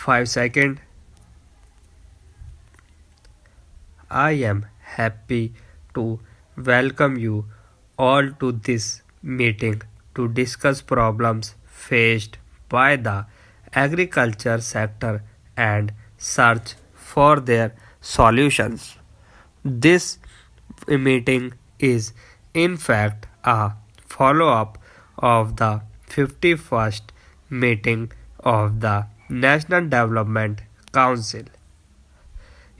5 seconds. I am happy to welcome you all to this meeting to discuss problems faced by the agriculture sector and search for their solutions. This meeting is in fact a follow up of the 51st meeting of the National Development Council.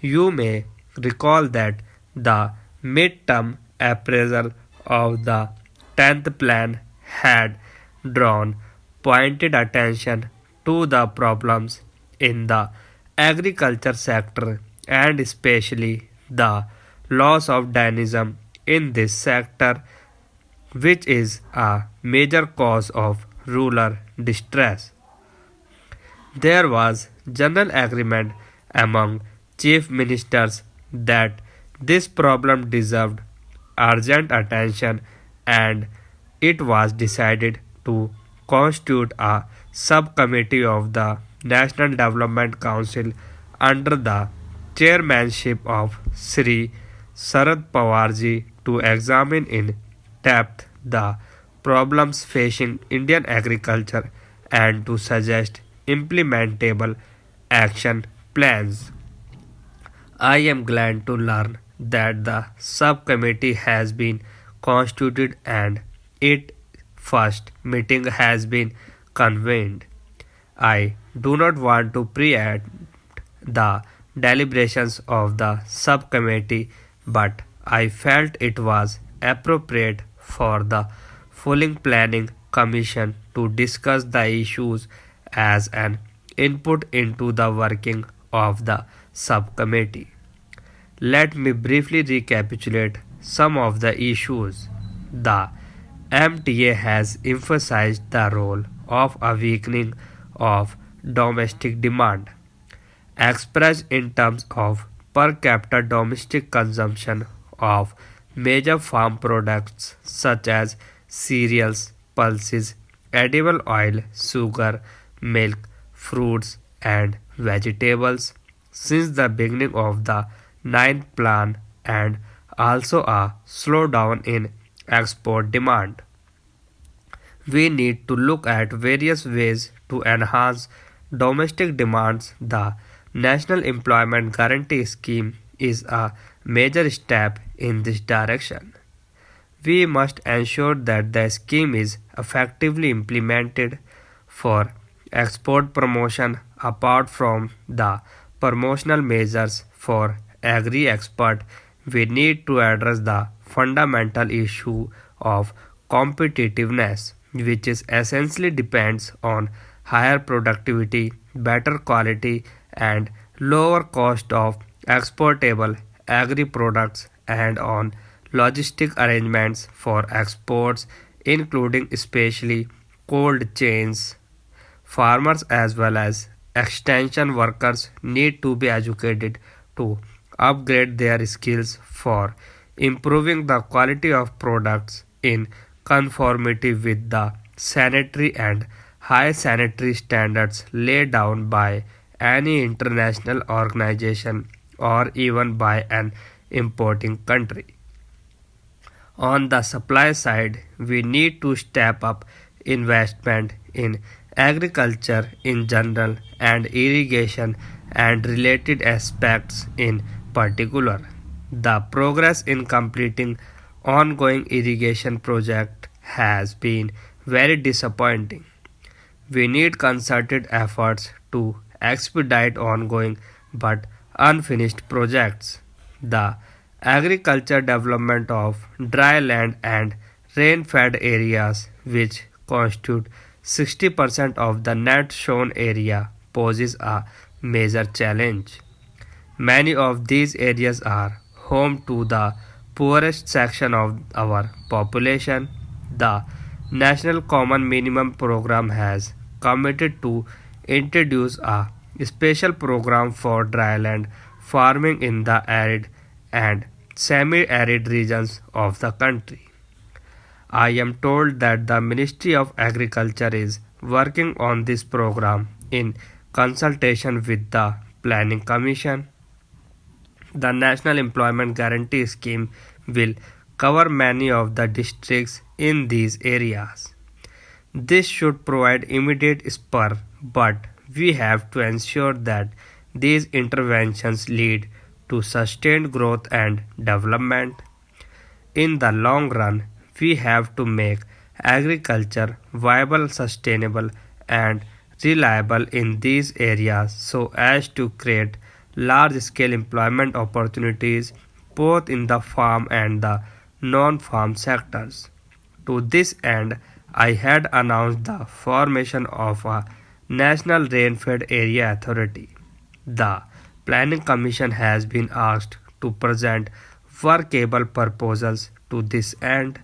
You may recall that the midterm appraisal of the 10th plan had drawn pointed attention to the problems in the agriculture sector and especially the loss of dynamism in this sector, which is a major cause of rural distress. There was general agreement among chief ministers that this problem deserved urgent attention, and it was decided to constitute a subcommittee of the National Development Council under the chairmanship of Sri Sharad Pawarji to examine in depth the problems facing Indian agriculture and to suggest implementable action plans. I am glad to learn that the subcommittee has been constituted and its first meeting has been convened. I do not want to preempt the deliberations of the subcommittee, but I felt it was appropriate for the full planning commission to discuss the issues as an input into the working of the subcommittee. Let me briefly recapitulate some of the issues. The MTA has emphasized the role of a weakening of domestic demand, expressed in terms of per capita domestic consumption of major farm products such as cereals, pulses, edible oil, sugar, milk, fruits, and vegetables since the beginning of the ninth plan, and also a slowdown in export demand. We need to look at various ways to enhance domestic demands. The National Employment Guarantee Scheme is a major step in this direction. We must ensure that the scheme is effectively implemented for export promotion apart from the promotional measures for agri-export. We need to address the fundamental issue of competitiveness, which is essentially depends on higher productivity, better quality, and lower cost of exportable agri products and on logistic arrangements for exports, including especially cold chains. Farmers as well as extension workers need to be educated to upgrade their skills for improving the quality of products in conformity with the sanitary and high sanitary standards laid down by any international organization or even by an importing country. On the supply side, we need to step up investment in agriculture in general and irrigation and related aspects in particular. The progress in completing ongoing irrigation project has been very disappointing. We need concerted efforts to expedite ongoing but unfinished projects. The agriculture development of dry land and rain-fed areas, which constitute 60% of the net sown area, poses a major challenge. Many of these areas are home to the poorest section of our population. The National Common Minimum Program has committed to introduce a special program for dryland farming in the arid and semi-arid regions of the country. I am told that the Ministry of Agriculture is working on this program in consultation with the Planning Commission. The National Employment Guarantee Scheme will cover many of the districts in these areas. This should provide immediate spur, but we have to ensure that these interventions lead to sustained growth and development. In the long run, we have to make agriculture viable, sustainable, and reliable in these areas so as to create large scale employment opportunities both in the farm and the non farm sectors. To this end, I had announced the formation of a National Rainfed Area Authority. The Planning Commission has been asked to present workable proposals to this end.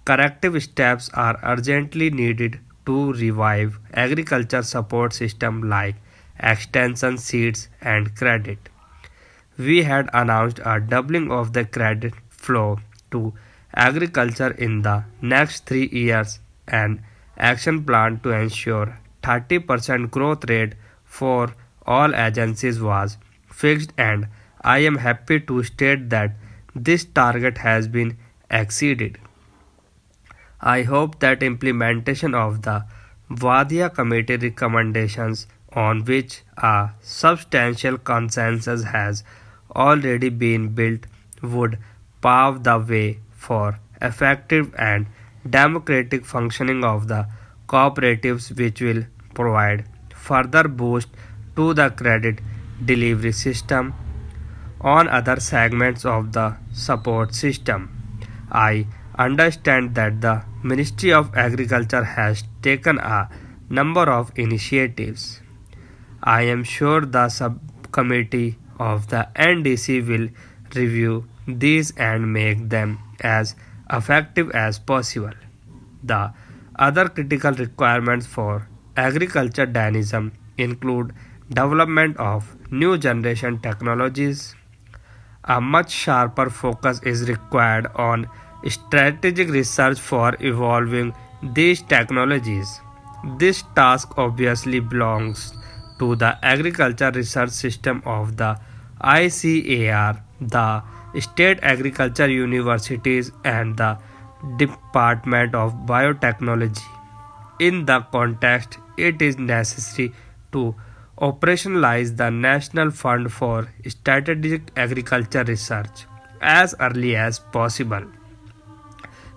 Corrective steps are urgently needed to revive agriculture support system like extension seeds and credit. We had announced a doubling of the credit flow to agriculture in the next 3 years, an action plan to ensure 30% growth rate for all agencies was fixed, and I am happy to state that this target has been exceeded. I hope that implementation of the Vadia Committee recommendations, on which a substantial consensus has already been built, would pave the way for effective and democratic functioning of the cooperatives, which will provide further boost to the credit delivery system on other segments of the support system. I understand that the Ministry of Agriculture has taken a number of initiatives. I am sure the subcommittee of the NDC will review these and make them as effective as possible. The other critical requirements for agriculture dynamism include development of new generation technologies. A much sharper focus is required on strategic research for evolving these technologies. This task obviously belongs to the agriculture research system of the ICAR, the state agriculture universities, and the Department of Biotechnology. In the context, it is necessary to operationalize the National Fund for Strategic Agriculture Research as early as possible.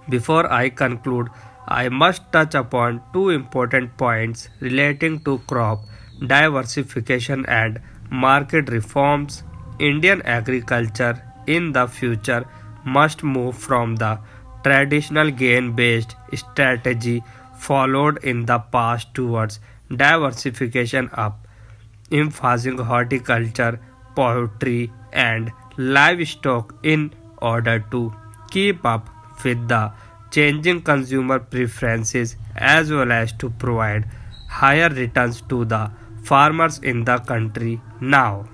Before I conclude, I must touch upon two important points relating to crop diversification and market reforms. Indian agriculture in the future must move from the traditional gain based strategy followed in the past towards diversification up, emphasizing horticulture, poultry, and livestock in order to keep up with the changing consumer preferences as well as to provide higher returns to the farmers in the country now.